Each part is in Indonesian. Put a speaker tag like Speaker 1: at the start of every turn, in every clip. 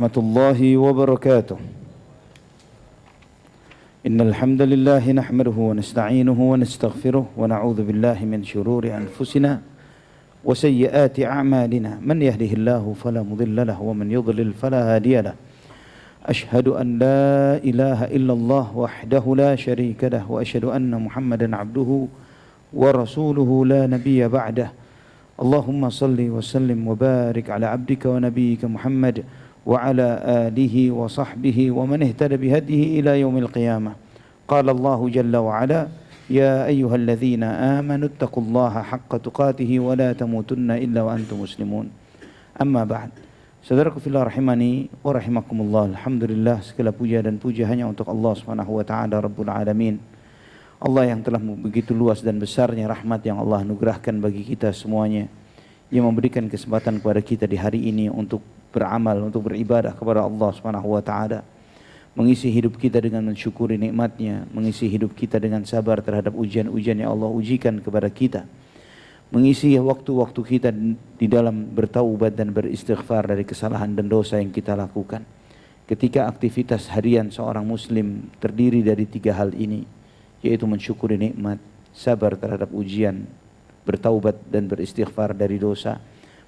Speaker 1: ورحمة الله وبركاته. إن الحمد لله نحمده ونستعينه ونستغفره ونعوذ بالله من شرور أنفسنا وسيئات أعمالنا. من يهده الله فلا مضل له ومن يضلل فلا هادي له. أشهد أن لا إله إلا الله وحده لا شريك له وأشهد أن محمدا عبده ورسوله لا نبي بعده. اللهم صل وسلم وبارك على عبدك ونبيك محمد وعلى آله وصحبه ومن اهتدى بهديه إلى يوم القيامة. قال الله جل وعلا: يا أيها الذين آمنوا اتقوا الله حق تقاته ولا تموتن إلا وأنتم مسلمون. أما بعد. Saudaraku fillah rahimani wa rahimakumullah. Alhamdulillah, segala puja dan puja hanya untuk Allah Subhanahu wa taala Rabbul Alamin. Allah yang telah begitu luas dan besarnya rahmat yang Allah anugerahkan bagi kita semuanya, yang memberikan kesempatan kepada kita di hari ini untuk beramal, untuk beribadah kepada Allah Subhanahu wa taala, mengisi hidup kita dengan mensyukuri nikmatnya, mengisi hidup kita dengan sabar terhadap ujian-ujian yang Allah ujikan kepada kita, mengisi waktu-waktu kita di dalam bertaubat dan beristighfar dari kesalahan dan dosa yang kita lakukan. Ketika aktivitas harian seorang muslim terdiri dari 3 hal ini, yaitu mensyukuri nikmat, sabar terhadap ujian, bertaubat dan beristighfar dari dosa,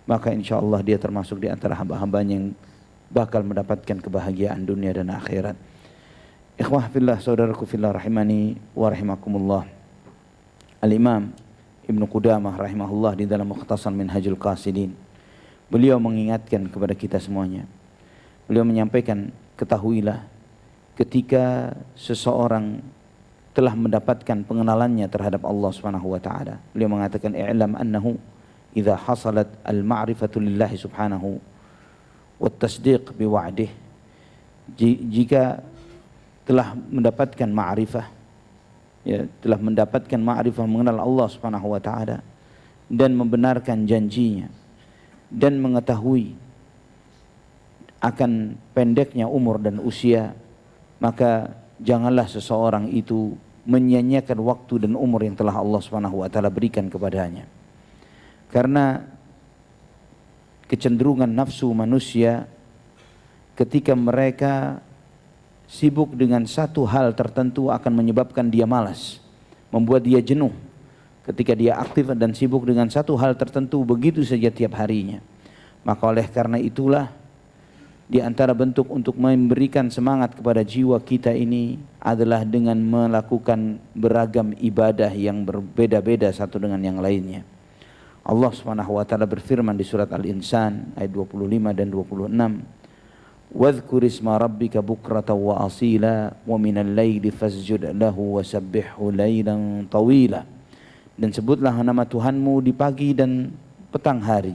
Speaker 1: maka insya Allah dia termasuk di antara hamba-hambanya yang bakal mendapatkan kebahagiaan dunia dan akhirat. Ikhwah fillah, saudaraku fillah rahimani wa rahimakumullah. Al-Imam Ibnu Qudamah rahimahullah di dalam Mukhtasar Minhajul Qasidin, beliau mengingatkan kepada kita semuanya. Beliau menyampaikan, ketahuilah ketika seseorang telah mendapatkan pengenalannya terhadap Allah Subhanahu wa taala. Beliau mengatakan, i'lam annahu idza hasalat al-ma'rifatu lillahi subhanahu wat tasdiq bi wa'dih. Jika telah mendapatkan ma'rifah, ya, telah mendapatkan ma'rifah mengenal Allah Subhanahu wa taala dan membenarkan janjinya dan mengetahui akan pendeknya umur dan usia, maka janganlah seseorang itu menyia-nyiakan waktu dan umur yang telah Allah Subhanahu wa taala berikan kepadanya. Karena kecenderungan nafsu manusia ketika mereka sibuk dengan satu hal tertentu akan menyebabkan dia malas, membuat dia jenuh. Ketika dia aktif dan sibuk dengan satu hal tertentu begitu saja tiap harinya, maka oleh karena itulah di antara bentuk untuk memberikan semangat kepada jiwa kita ini adalah dengan melakukan beragam ibadah yang berbeda-beda satu dengan yang lainnya. Allah Subhanahu wa taala berfirman di surat Al-Insan ayat 25 dan 26, "Wadhkur isma rabbika bukratan wa asila wa minal laili fasjud lahu wa sabbihhu lailan tawila." Dan sebutlah nama Tuhanmu di pagi dan petang hari,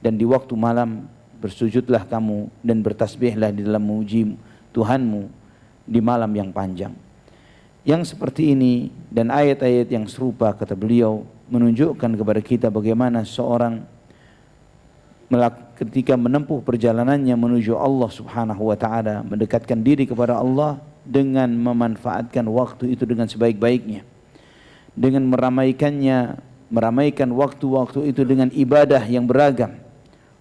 Speaker 1: dan di waktu malam bersujudlah kamu dan bertasbihlah di dalam memuji Tuhanmu di malam yang panjang. Yang seperti ini dan ayat-ayat yang serupa, kata beliau, menunjukkan kepada kita bagaimana seorang ketika menempuh perjalanannya menuju Allah Subhanahu wa taala, mendekatkan diri kepada Allah dengan memanfaatkan waktu itu dengan sebaik-baiknya, dengan meramaikan waktu-waktu itu dengan ibadah yang beragam.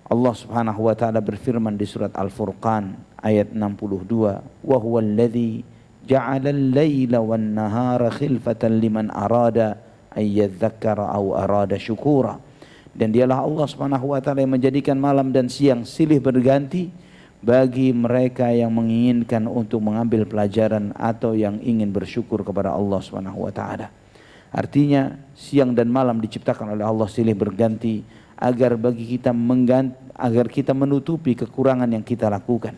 Speaker 1: Allah Subhanahu wa taala berfirman di surat Al-Furqan ayat 62, "Wa huwal ladzi ja'ala al-laila wan nahara khilfatan liman arada ay yadhakkara aw arada syukura." Dan dialah Allah Subhanahu wa taala yang menjadikan malam dan siang silih berganti bagi mereka yang menginginkan untuk mengambil pelajaran atau yang ingin bersyukur kepada Allah Subhanahu wa taala. Artinya siang dan malam diciptakan oleh Allah silih berganti agar kita menutupi kekurangan yang kita lakukan.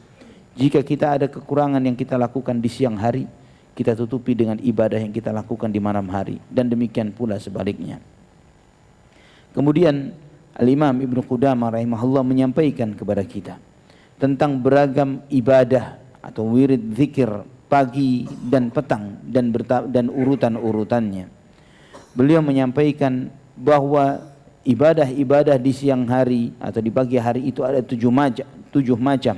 Speaker 1: Jika kita ada kekurangan yang kita lakukan di siang hari, kita tutupi dengan ibadah yang kita lakukan di malam hari, dan demikian pula sebaliknya. Kemudian Al-Imam Ibnu Qudamah rahimahullah menyampaikan kepada kita tentang beragam ibadah atau wirid zikir pagi dan petang dan urutan-urutannya. Beliau menyampaikan bahwa ibadah-ibadah di siang hari atau di pagi hari itu ada 7 macam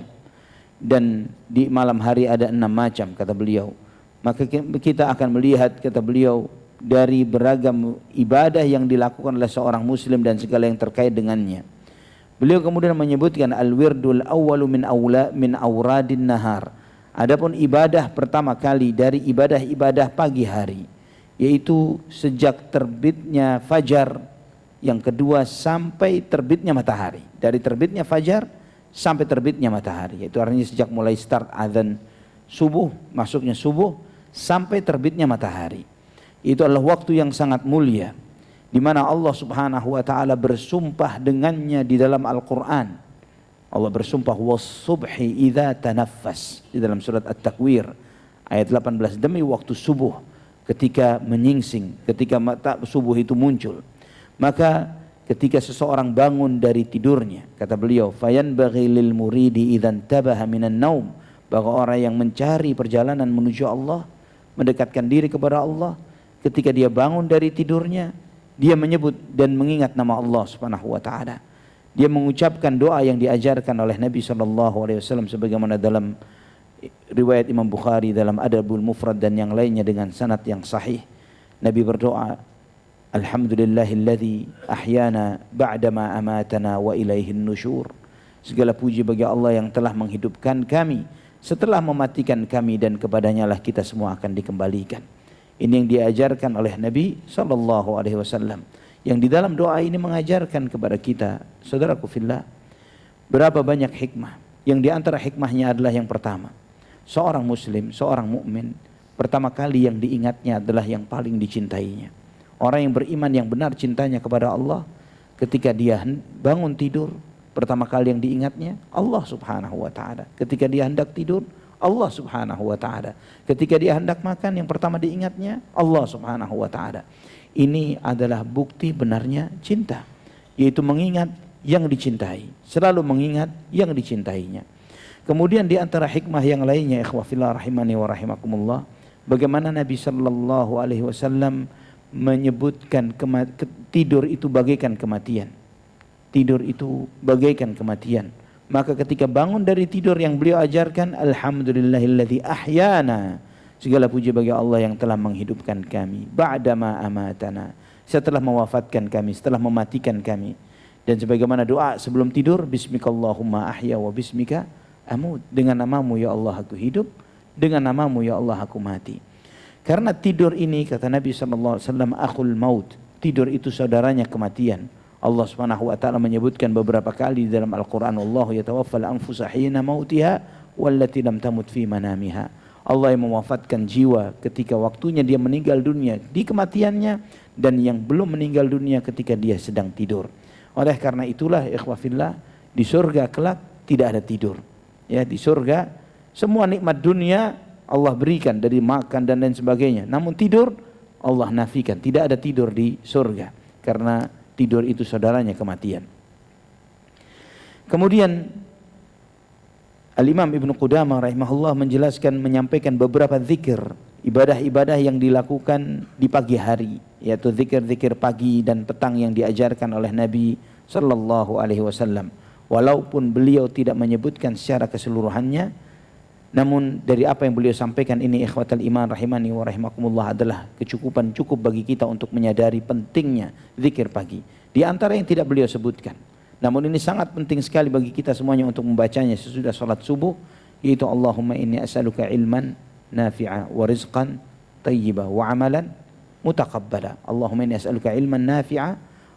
Speaker 1: dan di malam hari ada 6 macam, kata beliau. Maka kita akan melihat, kata beliau, dari beragam ibadah yang dilakukan oleh seorang muslim dan segala yang terkait dengannya. Beliau kemudian menyebutkan al-wirdul awwalu min auradin nahar. Adapun ibadah pertama kali dari ibadah-ibadah pagi hari, yaitu sejak terbitnya fajar, yang kedua sampai terbitnya matahari. Dari terbitnya fajar sampai terbitnya matahari, yaitu artinya sejak mulai start azan subuh, masuknya subuh sampai terbitnya matahari. Itu adalah waktu yang sangat mulia, di mana Allah Subhanahu wa taala bersumpah dengannya di dalam Al-Qur'an. Allah bersumpah was-subhi idza tanaffas di dalam surat At-Takwir ayat 18, demi waktu subuh ketika menyingsing, ketika mata subuh itu muncul. Maka ketika seseorang bangun dari tidurnya, kata beliau, fayanbaghi lil muridi idzan tabaha minan naum, bahwa orang yang mencari perjalanan menuju Allah, mendekatkan diri kepada Allah, ketika dia bangun dari tidurnya, dia menyebut dan mengingat nama Allah Subhanahu wa taala. Dia mengucapkan doa yang diajarkan oleh Nabi SAW sebagaimana dalam riwayat Imam Bukhari dalam Adabul Mufrad dan yang lainnya dengan sanad yang sahih. Nabi berdoa, alhamdulillahilladzi ahyana ba'dama amatana wa ilaihin nusyur. Segala puji bagi Allah yang telah menghidupkan kami setelah mematikan kami, dan kepadanya lah kita semua akan dikembalikan. Ini yang diajarkan oleh Nabi SAW, yang di dalam doa ini mengajarkan kepada kita, saudaraku fillah, berapa banyak hikmah. Yang di antara hikmahnya adalah yang pertama, seorang muslim, seorang mukmin, pertama kali yang diingatnya adalah yang paling dicintainya. Orang yang beriman yang benar cintanya kepada Allah, ketika dia bangun tidur, pertama kali yang diingatnya Allah Subhanahu wa taala. Ketika dia hendak tidur, Allah Subhanahu wa taala. Ketika dia hendak makan, yang pertama diingatnya Allah Subhanahu wa taala. Ini adalah bukti benarnya cinta, yaitu mengingat yang dicintai, selalu mengingat yang dicintainya. Kemudian di antara hikmah yang lainnya, ikhwah fillah rahimani wa rahimakumullah, bagaimana Nabi sallallahu alaihi wasallam menyebutkan tidur itu bagaikan kematian. Tidur itu bagaikan kematian. Maka ketika bangun dari tidur, yang beliau ajarkan, alhamdulillahilladzi ahyana, segala puji bagi Allah yang telah menghidupkan kami, ba'dama amatana, setelah mewafatkan kami, setelah mematikan kami. Dan sebagaimana doa sebelum tidur, bismikallahumma ahya wa bismika amut, dengan namamu ya Allah aku hidup, dengan namamu ya Allah aku mati. Karena tidur ini, kata Nabi SAW, akhul maut, tidur itu saudaranya kematian. Allah Subhanahu wa taala menyebutkan beberapa kali dalam Al-Qur'an, wallahu yatawaffal anfusa hina mautiha wallati lam tamut fi manamiha. Allah yang mewafatkan jiwa ketika waktunya dia meninggal dunia di kematiannya, dan yang belum meninggal dunia ketika dia sedang tidur. Oleh karena itulah ikhwah fillah, di surga kelak tidak ada tidur. Ya, di surga semua nikmat dunia Allah berikan dari makan dan lain sebagainya. Namun tidur Allah nafikan, tidak ada tidur di surga, karena tidur itu saudaranya kematian. Kemudian Al-Imam Ibn Qudamah rahimahullah menjelaskan, menyampaikan beberapa zikir, ibadah-ibadah yang dilakukan di pagi hari, yaitu zikir-zikir pagi dan petang yang diajarkan oleh Nabi sallallahu alaihi wasallam. Walaupun beliau tidak menyebutkan secara keseluruhannya, namun dari apa yang beliau sampaikan ini, ikhwatal iman rahimani wa rahimakumullah, adalah cukup bagi kita untuk menyadari pentingnya zikir pagi. Di antara yang tidak beliau sebutkan, namun ini sangat penting sekali bagi kita semuanya untuk membacanya sesudah salat subuh, yaitu Allahumma inni as'aluka ilman nafi'a wa rizqan tayyiba wa amalan mutaqabbala. Allahumma inni as'aluka ilman nafi'a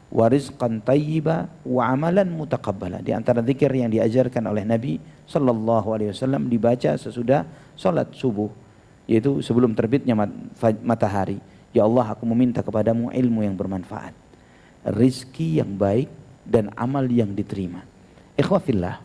Speaker 1: wa rizqan tayyiba wa amalan mutaqabbala. Di antara zikir yang diajarkan oleh Nabi sallallahu alaihi wasallam dibaca sesudah salat subuh, yaitu sebelum terbitnya matahari. Ya Allah, aku meminta kepadamu ilmu yang bermanfaat, rizki yang baik, dan amal yang diterima. Ikhwah fillah,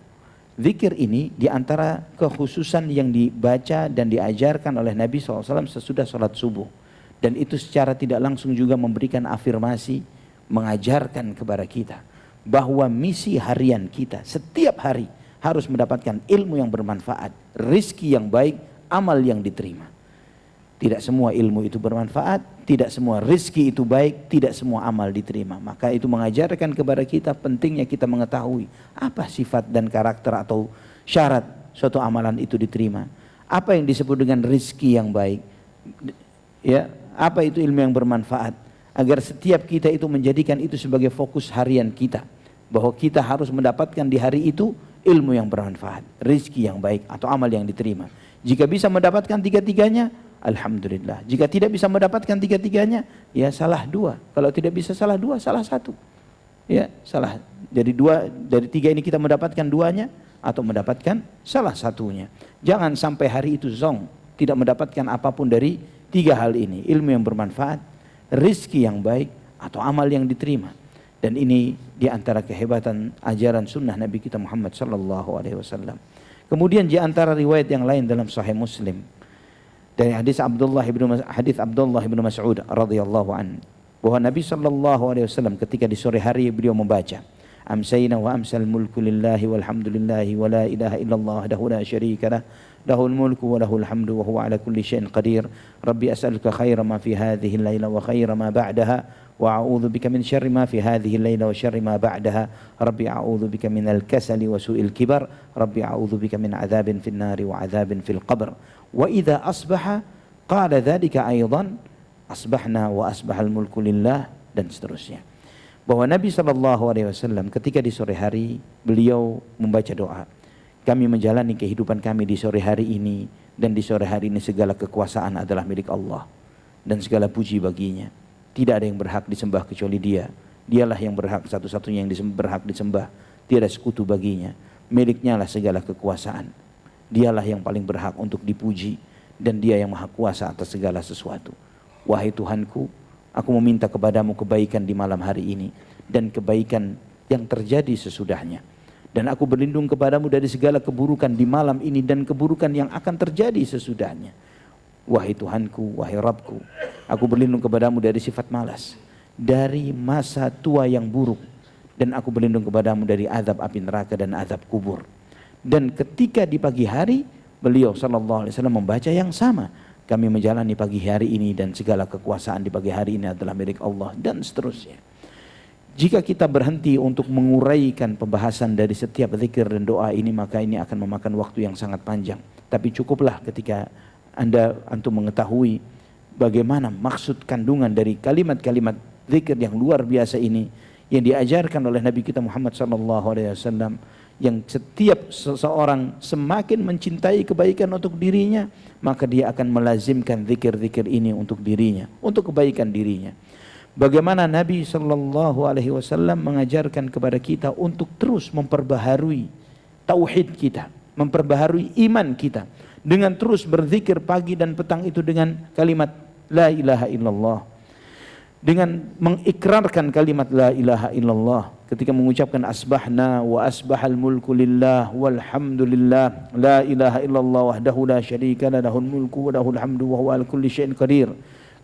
Speaker 1: zikir ini di antara kekhususan yang dibaca dan diajarkan oleh Nabi SAW sesudah salat subuh. Dan itu secara tidak langsung juga memberikan afirmasi, mengajarkan kepada kita bahwa misi harian kita setiap hari harus mendapatkan ilmu yang bermanfaat, rizki yang baik, amal yang diterima. Tidak semua ilmu itu bermanfaat, tidak semua rizki itu baik, tidak semua amal diterima. Maka itu mengajarkan kepada kita pentingnya kita mengetahui apa sifat dan karakter atau syarat suatu amalan itu diterima. Apa yang disebut dengan rizki yang baik, ya, apa itu ilmu yang bermanfaat, agar setiap kita itu menjadikan itu sebagai fokus harian kita. bahwa kita harus mendapatkan di hari itu ilmu yang bermanfaat, rizki yang baik atau amal yang diterima. Jika bisa mendapatkan tiga-tiganya, alhamdulillah. Jika tidak bisa mendapatkan tiga-tiganya, ya salah dua. Kalau tidak bisa salah dua, salah satu. Ya, salah. Jadi dua dari tiga ini kita mendapatkan duanya atau mendapatkan salah satunya. Jangan sampai hari itu zong, tidak mendapatkan apapun dari tiga hal ini. Ilmu yang bermanfaat, rizki yang baik, atau amal yang diterima. Dan ini diantara kehebatan ajaran sunnah Nabi kita Muhammad sallallahu alaihi wasallam. Kemudian di antara riwayat yang lain dalam Sahih Muslim dari hadis Abdullah bin Mas'ud radhiyallahu an, bahwa Nabi sallallahu alaihi wasallam ketika di sore hari beliau membaca amsayna wa amsal mulku lillahi walhamdulillahi wa la ilaha illallah wahdahu la syarika lah lahul mulku wa lahul hamdu wa huwa ala kulli syai'in qadir rabbi as'aluka khaira ma fi hadhihi al-laila wa khaira ma ba'daha wa a'udzu bika min syarri ma fi hadhihi al-laila wa syarri ma ba'daha rabbi a'udzu bika min al-kasali wa su'il kibar rabbi a'udzu bika min adzabin fin nari wa adzabin fil qabr wa idza asbaha qala dzalika aidan asbahna wa asbahal mulku lillah, dan seterusnya. Bahwa Nabi SAW ketika di sore hari beliau membaca doa, kami menjalani kehidupan kami di sore hari ini, dan di sore hari ini segala kekuasaan adalah milik Allah dan segala puji baginya. Tidak ada yang berhak disembah kecuali Dia. Dialah yang berhak, satu-satunya yang berhak disembah, tiada sekutu baginya. Miliknya lah segala kekuasaan. Dialah yang paling berhak untuk dipuji, dan Dia yang maha kuasa atas segala sesuatu. Wahai Tuhanku, aku meminta kepadamu kebaikan di malam hari ini dan kebaikan yang terjadi sesudahnya. Dan aku berlindung kepadamu dari segala keburukan di malam ini dan keburukan yang akan terjadi sesudahnya. Wahai Tuhanku, wahai Rabbku, aku berlindung kepadamu dari sifat malas, dari masa tua yang buruk, dan aku berlindung kepadamu dari azab api neraka dan azab kubur. Dan ketika di pagi hari, beliau sallallahu alaihi wasallam membaca yang sama. Kami menjalani pagi hari ini dan segala kekuasaan di pagi hari ini adalah milik Allah, dan seterusnya. Jika kita berhenti untuk menguraikan pembahasan dari setiap zikir dan doa ini, maka ini akan memakan waktu yang sangat panjang. Tapi cukuplah ketika antum mengetahui bagaimana maksud kandungan dari kalimat-kalimat zikir yang luar biasa ini yang diajarkan oleh Nabi kita Muhammad SAW, yang setiap seseorang semakin mencintai kebaikan untuk dirinya, maka dia akan melazimkan zikir-zikir ini untuk dirinya, untuk kebaikan dirinya. Bagaimana Nabi SAW mengajarkan kepada kita untuk terus memperbaharui tauhid kita, memperbaharui iman kita, dengan terus berzikir pagi dan petang itu dengan kalimat la ilaha illallah, dengan mengikrarkan kalimat la ilaha illallah ketika mengucapkan asbahna wa asbahal mulku lillah walhamdulillah la ilaha illallah wahdahu la syarika lah lahul mulku wa lahul hamdu wa huwa ala kulli syai'in qadir.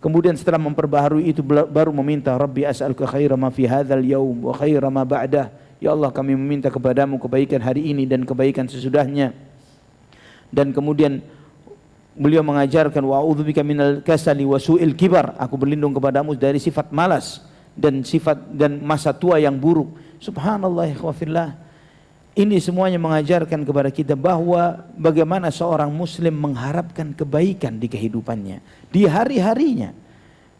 Speaker 1: Kemudian setelah memperbaharui itu baru meminta rabbi as'aluka khaira ma fi hadzal yaum wa khaira ma ba'dah, ya Allah kami meminta kepadamu kebaikan hari ini dan kebaikan sesudahnya. Dan kemudian beliau mengajarkan wa a'udzubika minal kasali wa su'il kibar, aku berlindung kepadamu dari sifat malas dan masa tua yang buruk. Subhanallah ikhwafillah. Ini semuanya mengajarkan kepada kita bahwa bagaimana seorang muslim mengharapkan kebaikan di kehidupannya, di hari-harinya,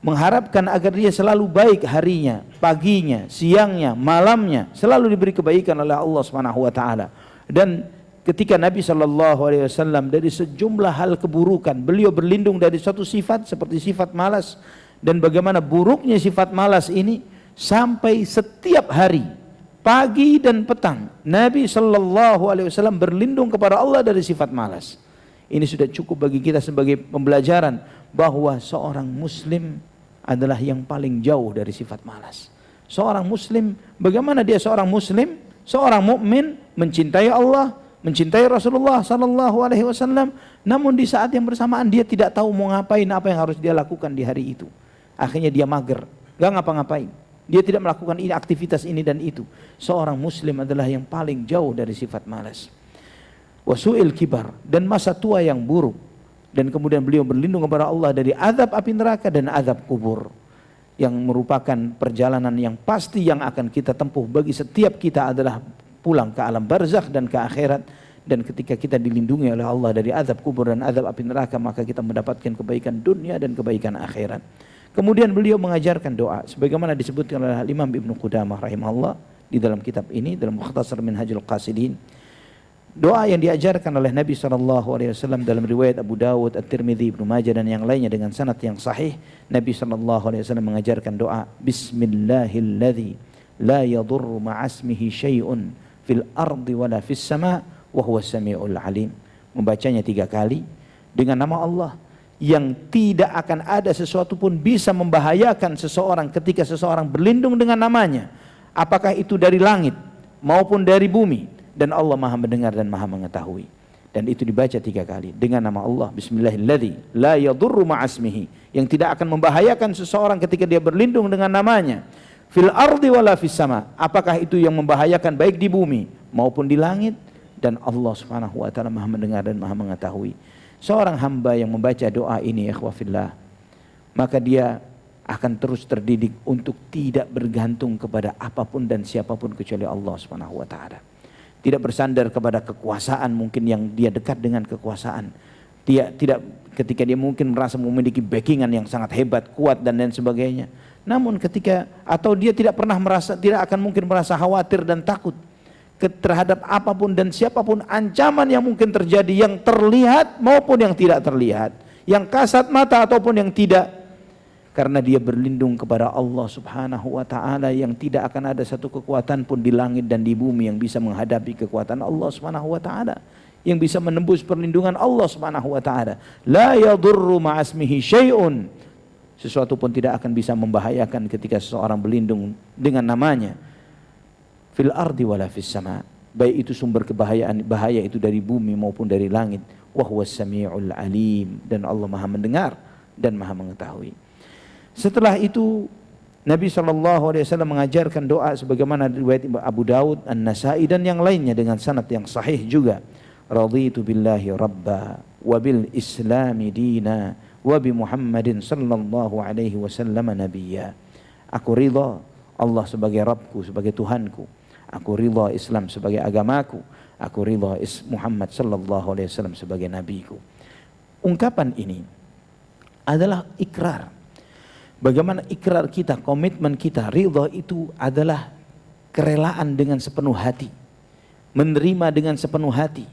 Speaker 1: mengharapkan agar dia selalu baik harinya, paginya, siangnya, malamnya, selalu diberi kebaikan oleh Allah Subhanahu wa taala. Dan ketika Nabi SAW dari sejumlah hal keburukan, beliau berlindung dari suatu sifat seperti sifat malas, dan bagaimana buruknya sifat malas ini sampai setiap hari, pagi dan petang, Nabi SAW berlindung kepada Allah dari sifat malas. Ini sudah cukup bagi kita sebagai pembelajaran bahwa seorang muslim adalah yang paling jauh dari sifat malas. Seorang muslim, bagaimana dia seorang muslim, seorang mukmin, mencintai Allah, mencintai Rasulullah SAW, namun di saat yang bersamaan dia tidak tahu mau ngapain, apa yang harus dia lakukan di hari itu. Akhirnya dia mager, gak ngapa-ngapain. Dia tidak melakukan ini, aktivitas ini dan itu. Seorang muslim adalah yang paling jauh dari sifat malas. Wasu'il kibar, dan masa tua yang buruk. Dan kemudian beliau berlindung kepada Allah dari azab api neraka dan azab kubur, yang merupakan perjalanan yang pasti yang akan kita tempuh bagi setiap kita adalah pulang ke alam barzakh dan ke akhirat. Dan ketika kita dilindungi oleh Allah dari azab kubur dan azab api neraka, maka kita mendapatkan kebaikan dunia dan kebaikan akhirat. Kemudian beliau mengajarkan doa sebagaimana disebutkan oleh Imam Ibnu Qudamah rahimahullah di dalam kitab ini, dalam Mukhtasar Minhajul Qasidin. Doa yang diajarkan oleh Nabi SAW dalam riwayat Abu Dawud, At-Tirmidzi, Ibnu Majah dan yang lainnya dengan sanad yang sahih. Nabi SAW mengajarkan doa Bismillahilladzi la yadurru ma'asmihi syai'un fil ardi wala fis sama' wa huwas sami'ul alim. Membacanya 3 kali dengan nama Allah yang tidak akan ada sesuatu pun bisa membahayakan seseorang ketika seseorang berlindung dengan namanya, apakah itu dari langit maupun dari bumi, dan Allah Maha mendengar dan Maha mengetahui. Dan itu dibaca 3 kali dengan nama Allah, Bismillahilladzi la yadurru ma'asmihi, yang tidak akan membahayakan seseorang ketika dia berlindung dengan namanya, fil ardi wala fis sama, apakah itu yang membahayakan baik di bumi maupun di langit, dan Allah Subhanahu wa taala Maha mendengar dan Maha mengetahui. Seorang hamba yang membaca doa ini, ikhwafillah, maka dia akan terus terdidik untuk tidak bergantung kepada apapun dan siapapun kecuali Allah Subhanahu wa taala. Tidak bersandar kepada kekuasaan mungkin yang dia dekat dengan kekuasaan. Dia tidak ketika dia mungkin merasa memiliki backingan yang sangat hebat, kuat dan lain sebagainya. Namun ketika atau dia tidak akan mungkin merasa khawatir dan takut terhadap apapun dan siapapun ancaman yang mungkin terjadi, yang terlihat maupun yang tidak terlihat, yang kasat mata ataupun yang tidak, karena dia berlindung kepada Allah Subhanahu wa taala yang tidak akan ada satu kekuatan pun di langit dan di bumi yang bisa menghadapi kekuatan Allah Subhanahu wa taala, yang bisa menembus perlindungan Allah Subhanahu wa taala. La yadurru ma'asmihi syai'un, sesuatu pun tidak akan bisa membahayakan ketika seseorang berlindung dengan namanya, fil ardi wala fis sama, baik itu sumber bahaya itu dari bumi maupun dari langit, wa huwas samiul alim, dan Allah Maha mendengar dan Maha mengetahui. Setelah itu Nabi SAW mengajarkan doa sebagaimana riwayat Abu Dawud, An-Nasai dan yang lainnya dengan sanad yang sahih juga. Raditu billahi rabba wa bil islami dina wa bi Muhammadin sallallahu alaihi wasallam nabiyya. Aku ridha Allah sebagai Rabbku, sebagai Tuhanku. Aku ridha Islam sebagai agamaku. Aku ridha Muhammad sallallahu alaihi wasallam sebagai nabiku. Ungkapan ini adalah ikrar. Bagaimana ikrar kita, komitmen kita, ridha itu adalah kerelaan dengan sepenuh hati, menerima dengan sepenuh hati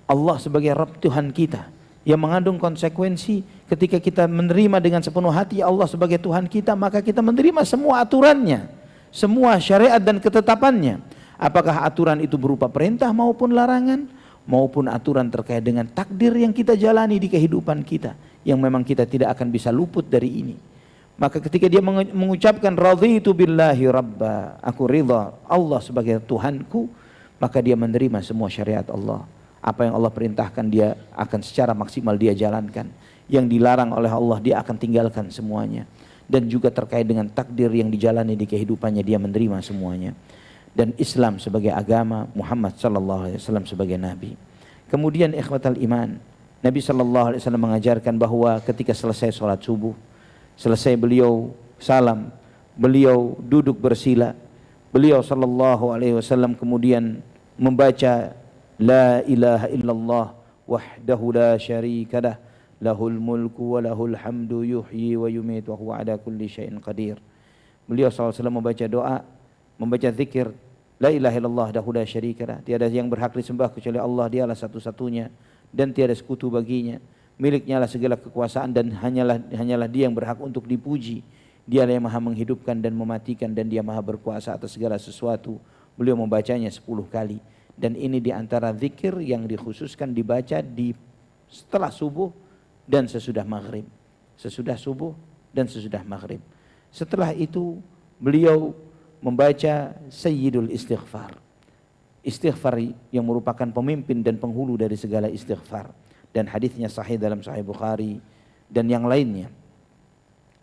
Speaker 1: Allah sebagai Rabb, Tuhan kita, yang mengandung konsekuensi. Ketika kita menerima dengan sepenuh hati Allah sebagai Tuhan kita, maka kita menerima semua aturannya, semua syariat dan ketetapannya, apakah aturan itu berupa perintah maupun larangan, maupun aturan terkait dengan takdir yang kita jalani di kehidupan kita, yang memang kita tidak akan bisa luput dari ini. Maka ketika dia mengucapkan raditu billahi rabba, aku ridha Allah sebagai Tuhanku, maka dia menerima semua syariat Allah. Apa yang Allah perintahkan dia akan secara maksimal dia jalankan. Yang dilarang oleh Allah dia akan tinggalkan semuanya. Dan juga terkait dengan takdir yang dijalani di kehidupannya, dia menerima semuanya. Dan Islam sebagai agama, Muhammad sallallahu alaihi wasallam sebagai nabi. Kemudian ikhwatal iman, Nabi sallallahu alaihi wasallam mengajarkan bahwa ketika selesai sholat subuh, selesai beliau salam, beliau duduk bersila, beliau sallallahu alaihi wasallam kemudian membaca la ilaha illallah wahdahu la syarikalah lahul mulku wa lahul hamdu yuhyi wa yumiitu wa huwa ala kulli syai'in qadir. Beliau sallallahu alaihi wasallam membaca doa, membaca zikir la ilaha illallah wahdahu la syarikalah, tiada yang berhak disembah kecuali Allah, dialah satu-satunya dan tiada sekutu baginya. Miliknya lah segala kekuasaan dan hanyalah dia yang berhak untuk dipuji. Dialah yang maha menghidupkan dan mematikan dan dia maha berkuasa atas segala sesuatu. Beliau membacanya 10 kali. Dan ini diantara zikir yang dikhususkan dibaca setelah subuh dan sesudah maghrib. Sesudah subuh dan sesudah maghrib. Setelah itu beliau membaca Sayyidul Istighfar. Istighfar yang merupakan pemimpin dan penghulu dari segala istighfar. Dan hadisnya sahih dalam Sahih Bukhari dan yang lainnya,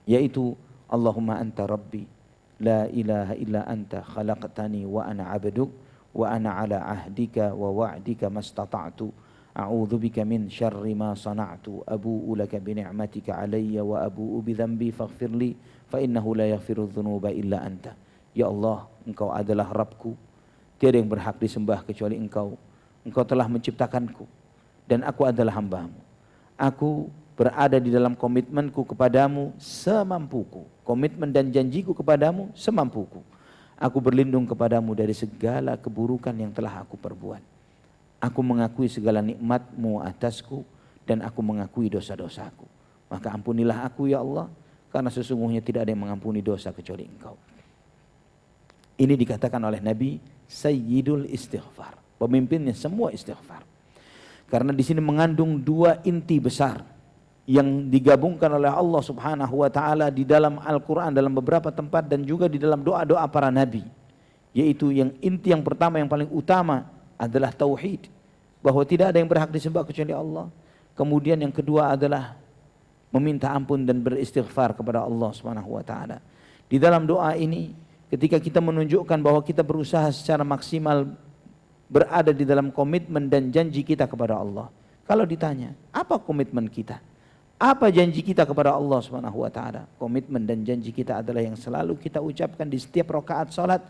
Speaker 1: yaitu Allahumma anta rabbi la ilaha illa anta khalaqtani wa ana abduk wa ana ala ahdika wa wa'dika mastata'tu a'udzubika min syarri ma sana'tu abu'u laka bi ni'matika alayya wa abu'u bi dhanbi faghfirli fa innahu la yaghfiru dhunuba illa anta. Ya Allah, Engkau adalah Rabbku, tiada yang berhak disembah kecuali Engkau. Engkau telah menciptakanku dan aku adalah hamba-Mu. Aku berada di dalam komitmenku kepadamu semampuku. Komitmen dan janjiku kepadamu semampuku. Aku berlindung kepadamu dari segala keburukan yang telah aku perbuat. Aku mengakui segala nikmat-Mu atasku dan aku mengakui dosa-dosaku. Maka ampunilah aku ya Allah, karena sesungguhnya tidak ada yang mengampuni dosa kecuali Engkau. Ini dikatakan oleh Nabi Sayyidul Istighfar, pemimpinnya semua istighfar. Karena di sini mengandung dua inti besar yang digabungkan oleh Allah Subhanahu wa taala di dalam Al-Qur'an dalam beberapa tempat dan juga di dalam doa-doa para nabi. Yaitu yang inti yang pertama yang paling utama adalah tauhid, bahwa tidak ada yang berhak disembah kecuali Allah. Kemudian yang kedua adalah meminta ampun dan beristighfar kepada Allah Subhanahu wa taala. Di dalam doa ini ketika kita menunjukkan bahwa kita berusaha secara maksimal berada di dalam komitmen dan janji kita kepada Allah. Kalau ditanya, apa komitmen kita? Apa janji kita kepada Allah Subhanahu wa taala? Komitmen dan janji kita adalah yang selalu kita ucapkan di setiap rakaat salat,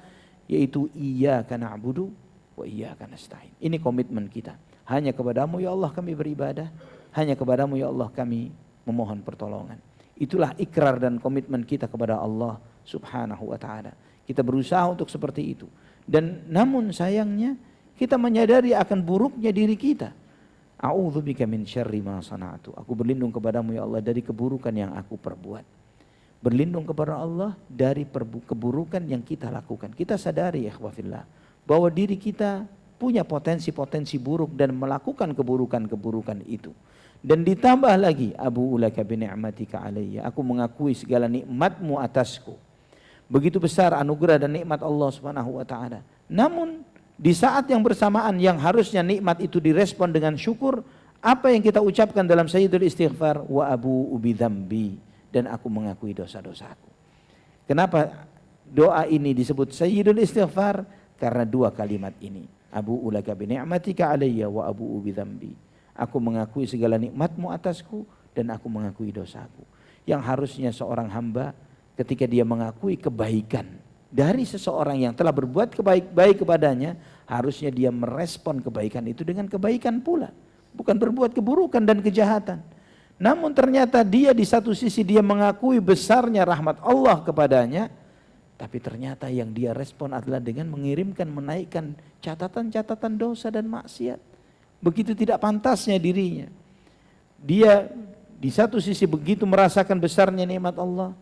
Speaker 1: yaitu iyyaka na'budu wa iyyaka nasta'in. Ini komitmen kita. Hanya kepadamu ya Allah kami beribadah, hanya kepadamu ya Allah kami memohon pertolongan. Itulah ikrar dan komitmen kita kepada Allah Subhanahu wa taala. Kita berusaha untuk seperti itu. Dan namun sayangnya kita menyadari akan buruknya diri kita. A'udzubika min syarri ma sana'tu. Aku berlindung kepadamu ya Allah dari keburukan yang aku perbuat. Berlindung kepada Allah dari keburukan yang kita lakukan. Kita sadari ikhwafillah bahwa diri kita punya potensi-potensi buruk dan melakukan keburukan-keburukan itu. Dan ditambah lagi, Abu ulaka bi ni'matika alayya. Aku mengakui segala nikmat-Mu atasku. Begitu besar anugerah dan nikmat Allah Subhanahu wa taala. Namun di saat yang bersamaan yang harusnya nikmat itu direspon dengan syukur, apa yang kita ucapkan dalam Sayyidul Istighfar, wa abu ubi dzambi, dan aku mengakui dosa-dosaku. Kenapa doa ini disebut Sayyidul Istighfar? Karena dua kalimat ini. Abu ulaka bi ni'matika alayya wa abu ubi dzambi. Aku mengakui segala nikmat-Mu atasku dan aku mengakui dosaku. Yang harusnya seorang hamba ketika dia mengakui kebaikan dari seseorang yang telah berbuat baik kepadanya, harusnya dia merespon kebaikan itu dengan kebaikan pula, bukan berbuat keburukan dan kejahatan. Namun ternyata dia di satu sisi dia mengakui besarnya rahmat Allah kepadanya, tapi ternyata yang dia respon adalah dengan mengirimkan, menaikkan catatan-catatan dosa dan maksiat. Begitu tidak pantasnya dirinya. Dia di satu sisi begitu merasakan besarnya nikmat Allah,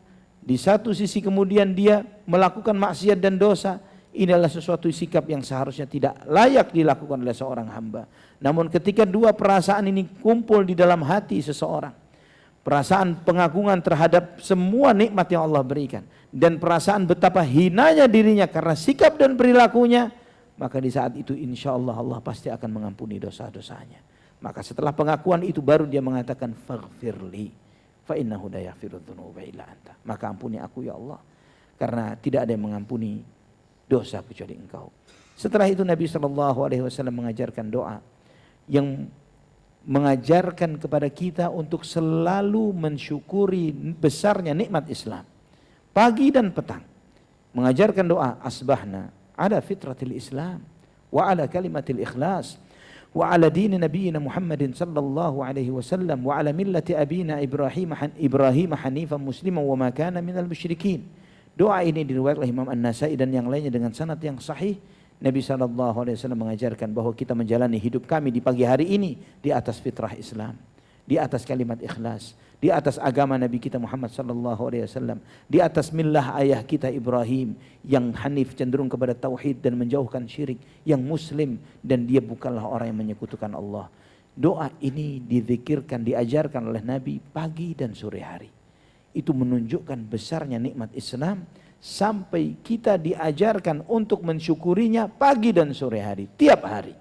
Speaker 1: di satu sisi kemudian dia melakukan maksiat dan dosa. Ini adalah sesuatu sikap yang seharusnya tidak layak dilakukan oleh seorang hamba. Namun ketika dua perasaan ini kumpul di dalam hati seseorang, perasaan pengagungan terhadap semua nikmat yang Allah berikan dan perasaan betapa hinanya dirinya karena sikap dan perilakunya, maka di saat itu insya Allah Allah pasti akan mengampuni dosa-dosanya. Maka setelah pengakuan itu baru dia mengatakan faghfirli fa innahu la yaghfiru dzunuba illa anta. Maka ampuni aku ya Allah, karena tidak ada yang mengampuni dosa kecuali Engkau. Setelah itu Nabi SAW mengajarkan doa yang mengajarkan kepada kita untuk selalu mensyukuri besarnya nikmat Islam. Pagi dan petang mengajarkan doa, asbahna ala fitratil Islam wa ala kalimatil ikhlas wa ala dini nabiyina Muhammadin sallallahu alaihi wasallam wa ala millati abina Ibrahim hanifan musliman wa ma kana minal musyrikin. Doa ini diriwayatkan oleh Imam An-Nasai dan yang lainnya dengan sanad yang sahih. Nabi sallallahu alaihi wasallam mengajarkan bahwa kita menjalani hidup kami di pagi hari ini di atas fitrah Islam, di atas kalimat ikhlas, di atas agama Nabi kita Muhammad sallallahu alaihi wasallam, di atas millah ayah kita Ibrahim yang hanif, cenderung kepada tauhid dan menjauhkan syirik, yang muslim dan dia bukanlah orang yang menyekutukan Allah. Doa ini dizikirkan, diajarkan oleh Nabi pagi dan sore hari. Itu menunjukkan besarnya nikmat Islam sampai kita diajarkan untuk mensyukurinya pagi dan sore hari, tiap hari.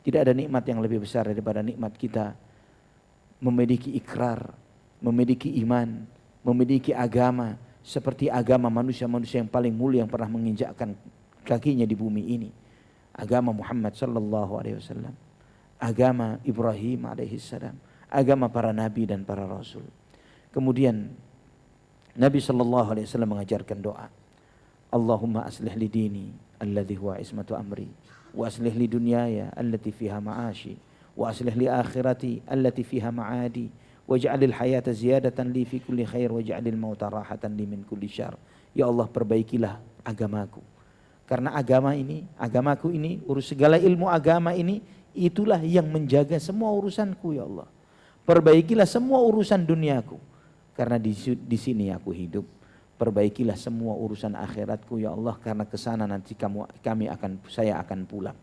Speaker 1: Tidak ada nikmat yang lebih besar daripada nikmat kita memiliki ikrar, memiliki iman, memiliki agama seperti agama manusia-manusia yang paling mulia yang pernah menginjakkan kakinya di bumi ini. Agama Muhammad sallallahu alaihi wasallam, agama Ibrahim alaihi salam, agama para nabi dan para rasul. Kemudian Nabi sallallahu alaihi wasallam mengajarkan doa, Allahumma aslih li dini alladhi huwa ismatu amri wa aslih li dunyaya allati fiha ma'ashi wa aslih li akhirati allati fiha ma'adi waj'alil hayata ziyadatan li fi kulli khair waj'alil mauta rahatan li min kulli syarr. Ya Allah, perbaikilah agamaku. Karena agamaku ini, urus segala ilmu agama ini, itulah yang menjaga semua urusanku ya Allah. Perbaikilah semua urusan duniaku. Karena di sini aku hidup. Perbaikilah semua urusan akhiratku ya Allah, karena ke sana nanti saya akan pulang.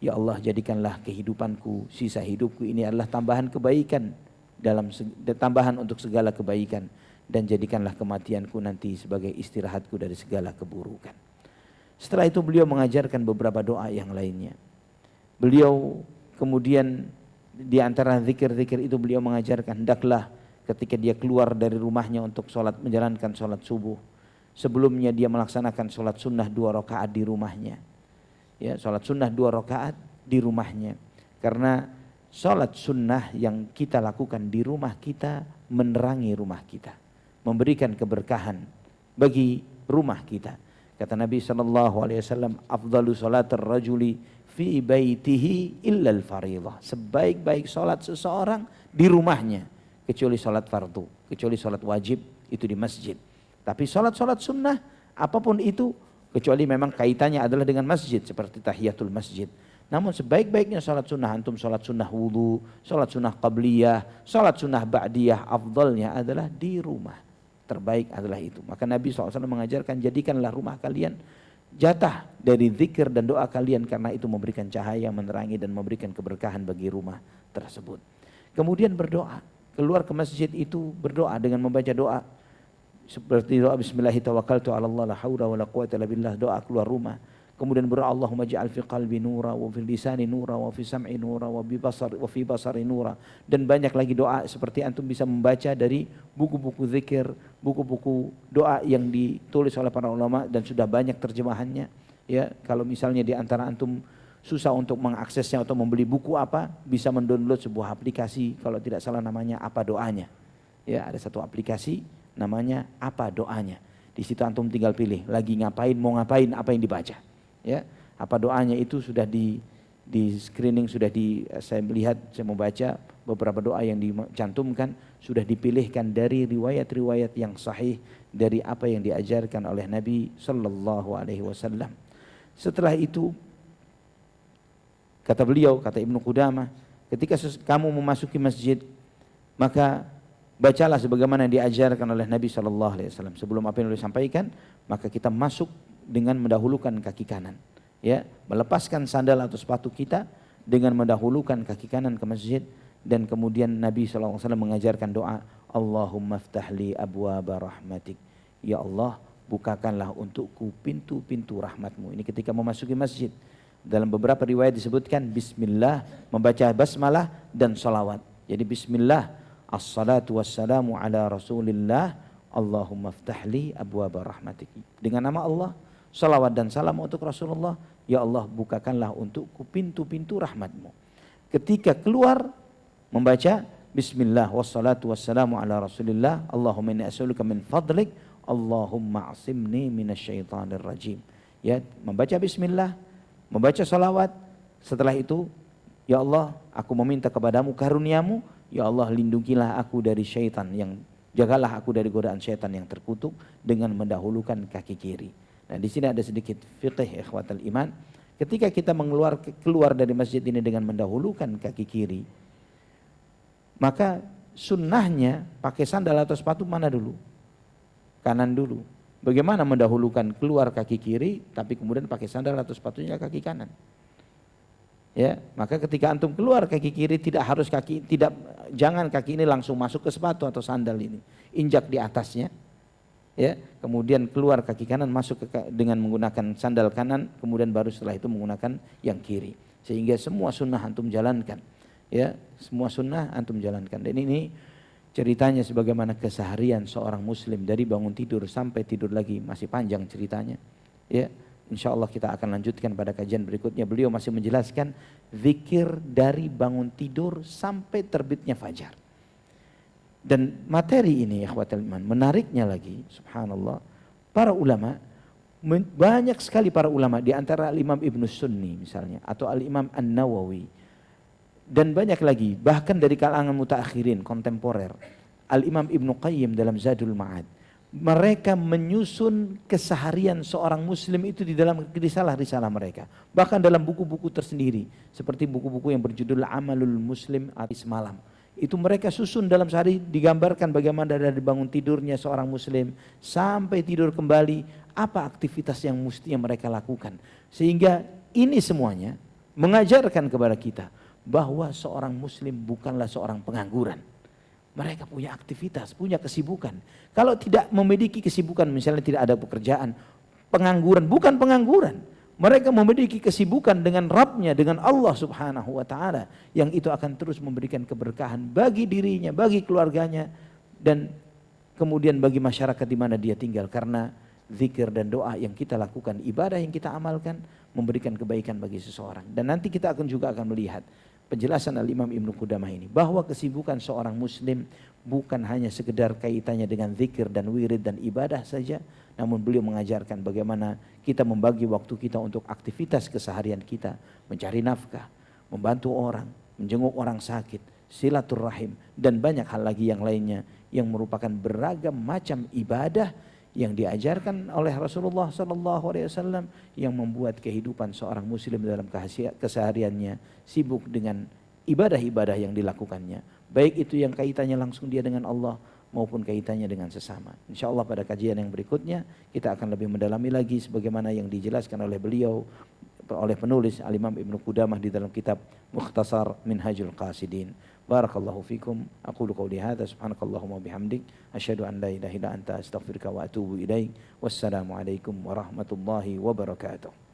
Speaker 1: Ya Allah, jadikanlah kehidupanku, sisa hidupku ini adalah tambahan kebaikan, tambahan untuk segala kebaikan, dan jadikanlah kematianku nanti sebagai istirahatku dari segala keburukan. Setelah itu beliau mengajarkan beberapa doa yang lainnya. Beliau kemudian di antara zikir-zikir itu beliau mengajarkan, hendaklah ketika dia keluar dari rumahnya untuk menjalankan sholat subuh, sebelumnya dia melaksanakan sholat sunnah 2 rakaat di rumahnya. Ya, sholat sunnah 2 rakaat di rumahnya. Karena sholat sunnah yang kita lakukan di rumah kita menerangi rumah kita, memberikan keberkahan bagi rumah kita. Kata Nabi SAW, afdalu sholatir rajuli fi baitihi illal fariḍah. Sebaik-baik sholat seseorang di rumahnya, kecuali sholat fardu, kecuali sholat wajib itu di masjid. Tapi sholat-sholat sunnah apapun itu, kecuali memang kaitannya adalah dengan masjid seperti tahiyatul masjid. Namun sebaik-baiknya sholat sunnah, antum sholat sunnah wudu, sholat sunnah qabliyah, sholat sunnah ba'diyah, afdalnya adalah di rumah. Terbaik adalah itu. Maka Nabi SAW mengajarkan, jadikanlah rumah kalian jatah dari zikir dan doa kalian, karena itu memberikan cahaya, menerangi dan memberikan keberkahan bagi rumah tersebut. Kemudian berdoa, keluar ke masjid itu berdoa dengan membaca doa seperti doa Bismillahirrahmanirrahim, la haula wala quwwata illa billah, doa keluar rumah. Kemudian berdoa, Allahumma ja'al fi qalbi nura wa fi lisani nura wa fi sam'i nura wa fi basari nura. Dan banyak lagi doa seperti antum bisa membaca dari buku-buku zikir, buku-buku doa yang ditulis oleh para ulama dan sudah banyak terjemahannya. Ya, kalau misalnya di antara antum susah untuk mengaksesnya atau membeli buku apa, bisa mendownload sebuah aplikasi, kalau tidak salah namanya Apa Doanya. Ya, ada satu aplikasi namanya Apa Doanya. Di situ antum tinggal pilih lagi ngapain, mau ngapain, apa yang dibaca. Ya, Apa Doanya itu sudah di screening, saya melihat, saya membaca beberapa doa yang dicantumkan sudah dipilihkan dari riwayat-riwayat yang sahih dari apa yang diajarkan oleh Nabi sallallahu alaihi wasallam. Setelah itu kata beliau, kata Ibnu Qudamah, ketika kamu memasuki masjid, maka bacalah sebagaimana diajarkan oleh Nabi sallallahu alaihi wasallam. Sebelum apa yang disampaikan, maka kita masuk dengan mendahulukan kaki kanan, ya, melepaskan sandal atau sepatu kita dengan mendahulukan kaki kanan ke masjid. Dan kemudian Nabi SAW mengajarkan doa, Allahumma ftahli abwaba rahmatik, ya Allah, bukakanlah untukku pintu-pintu rahmatmu. Ini ketika memasuki masjid. Dalam beberapa riwayat disebutkan bismillah, membaca basmalah dan salawat. Jadi bismillah, assalatu wassalamu ala rasulillah, Allahumma ftahli abwaba rahmatik. Dengan nama Allah, salawat dan salam untuk Rasulullah, ya Allah, bukakanlah untukku pintu-pintu rahmatmu. Ketika keluar membaca bismillah wassalatu wassalamu ala rasulillah, Allahumma inni as'aluka min fadlik, Allahumma asimni minasyaitanir rajim. Ya, membaca bismillah, membaca salawat. Setelah itu, ya Allah, aku meminta kepadamu karuniamu, ya Allah, lindungilah aku dari syaitan, jagalah aku dari godaan syaitan yang terkutuk dengan mendahulukan kaki kiri. Nah, di sini ada sedikit fiqh ikhwatal iman. Ketika kita keluar dari masjid ini dengan mendahulukan kaki kiri, maka sunnahnya pakai sandal atau sepatu mana dulu? Kanan dulu. Bagaimana mendahulukan keluar kaki kiri, tapi kemudian pakai sandal atau sepatunya kaki kanan? Ya, maka ketika antum keluar kaki kiri, jangan kaki ini langsung masuk ke sepatu atau sandal ini, injak di atasnya. Ya, kemudian keluar kaki kanan masuk dengan menggunakan sandal kanan, kemudian baru setelah itu menggunakan yang kiri, sehingga semua sunnah antum jalankan. Ya, semua sunnah antum jalankan. Dan ini ceritanya sebagaimana keseharian seorang muslim dari bangun tidur sampai tidur lagi, masih panjang ceritanya. Ya, insyaallah kita akan lanjutkan pada kajian berikutnya. Beliau masih menjelaskan zikir dari bangun tidur sampai terbitnya fajar. Dan materi ini ikhwatal iman, menariknya lagi, subhanallah, para ulama, banyak sekali para ulama, di antara Al-Imam Ibnu Sunni misalnya, atau Al-Imam An-Nawawi, Dan banyak lagi, bahkan dari kalangan mutaakhirin, kontemporer. Al-Imam Ibnu Qayyim dalam Zadul Ma'ad, mereka menyusun keseharian seorang muslim itu di dalam risalah-risalah mereka. Bahkan dalam buku-buku tersendiri, seperti buku-buku yang berjudul Amalul Muslim Atis Malam. Itu mereka susun dalam sehari, digambarkan bagaimana dari bangun tidurnya seorang muslim sampai tidur kembali, apa aktivitas yang mestinya mereka lakukan. Sehingga ini semuanya mengajarkan kepada kita bahwa seorang muslim bukanlah seorang pengangguran. Mereka punya aktivitas, punya kesibukan. Kalau tidak memiliki kesibukan, misalnya tidak ada pekerjaan, pengangguran, bukan pengangguran. Mereka memiliki kesibukan dengan Rabbnya, dengan Allah subhanahu wa ta'ala. Yang itu akan terus memberikan keberkahan bagi dirinya, bagi keluarganya. Dan kemudian bagi masyarakat di mana dia tinggal. Karena zikir dan doa yang kita lakukan, ibadah yang kita amalkan, memberikan kebaikan bagi seseorang. Dan nanti kita juga akan melihat penjelasan Al-Imam Ibnu Qudamah ini. Bahwa kesibukan seorang muslim bukan hanya sekedar kaitannya dengan zikir dan wirid dan ibadah saja. Namun beliau mengajarkan bagaimana kita membagi waktu kita untuk aktivitas keseharian kita. Mencari nafkah, membantu orang, menjenguk orang sakit, silaturahim, dan banyak hal lagi yang lainnya. Yang merupakan beragam macam ibadah yang diajarkan oleh Rasulullah SAW. Yang membuat kehidupan seorang muslim dalam kesehariannya sibuk dengan ibadah-ibadah yang dilakukannya. Baik itu yang kaitannya langsung dia dengan Allah maupun kaitannya dengan sesama. InsyaAllah pada kajian yang berikutnya kita akan lebih mendalami lagi sebagaimana yang dijelaskan oleh beliau, oleh penulis Al-Imam Ibnu Qudamah di dalam kitab Mukhtasar Minhajul Qasidin. Barakallahu fikum. Aqulu qawli hadza subhanakallahumma bihamdik asyhadu an la ilaha illa anta astaghfiruka wa atubu ilaik. Wassalamu alaikum warahmatullahi wabarakatuh.